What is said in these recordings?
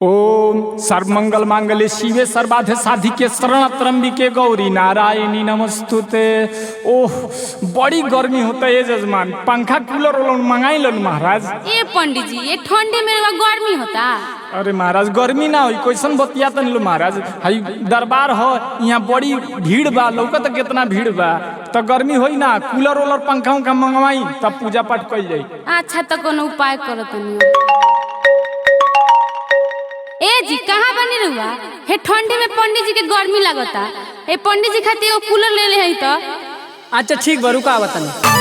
ओम सर्वमंगल मांगल्ये शिवे सर्वार्थ साधिके शरण्य त्र्यंबिके गौरी नारायणी नमस्तुते। ओह बड़ी गर्मी होता है जजमान, पंखा कूलर मंगाई लो महाराज। ए पंडित जी ये ठंडी में गर्मी होता। अरे महाराज गर्मी ना हुई कैसन बतिया तन लो महाराज। हई दरबार हो यहाँ बड़ी भीड़ बा, लौकत कितना भीड़ बा, तो गर्मी होई ना, कूलर वूलर पंखा उंखा मंगवाई तब पूजा पाठ कइल जाई। अच्छा तो कोनो उपाय करो तनी। ए जी कहाँ बनी रहुआ? हे ठंडी में पंडित जी के गर्मी लगता। ए पंडित जी खातिर वो कूलर ले ले हई तो। अच्छा ठीक बा, रुका बतानी।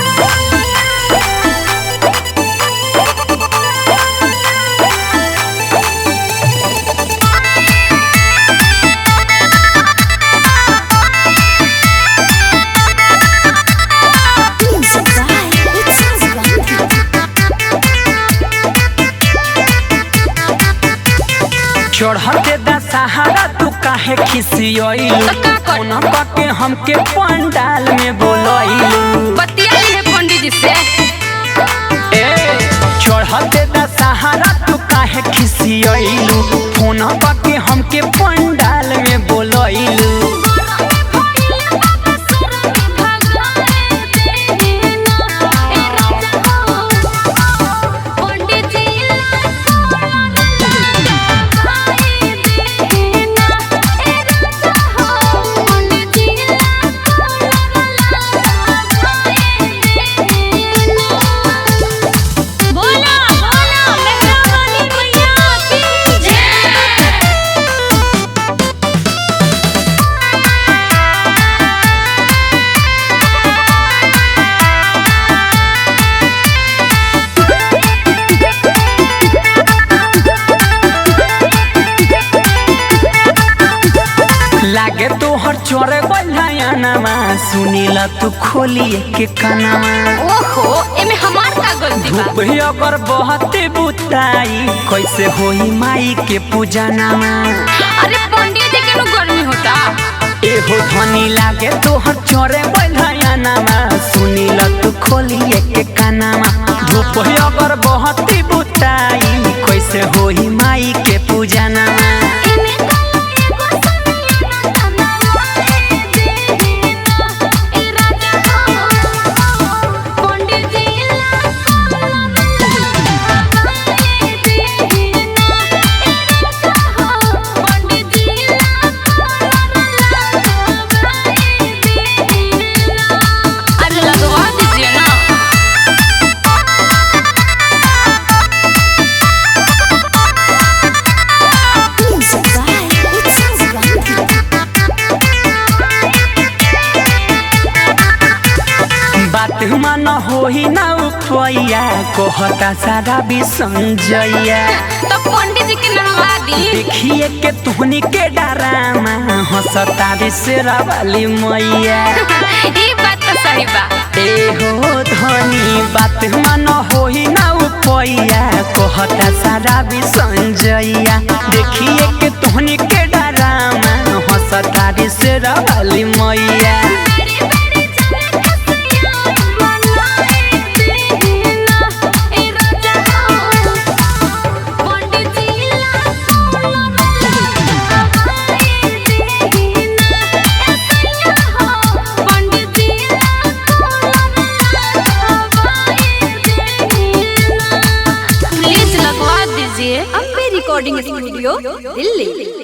चढ़ते दशहरा तू काहे खिसियइलू? कोना पाके हमके पंडाल में बोलइलू? बतिया ले पंडित जी से। ए चढ़ते दशहरा तू काहे खिसियइलू? कोना पाके हमके पंडाल में बोलइलू? लागे तोहर चोरे बल्हायानामा, सुनीला तू खोलिए के कानामा। ओहो एमे हमार का गलती बा? धूप ही अगर बहते बुताई कैसे होई माई के पूजा नामा? अरे पंडित जी के नु गर्मी होता। एहो धनी लागे तोहर चोरे बल्हायानामा, सुनीला तू खोलिए के कानामा। धूप ही अगर बहते बुताई कैसे होई माई के पूजा नामा? मन होही ना उपैया कहता सारा भी संजैया। तो पंडित जी के नहवा दी। देखिए के तुहनी के डरामा हंसता रे शेरा वाली मैया। ई बात तो सही बा। ए हो धनी बात मन होही ना उपैया कहता सारा भी संजैया। देखिए के तुहनी के डरामा हंसता रे शेरा वाली मैया। Ambe recording studio Delhi.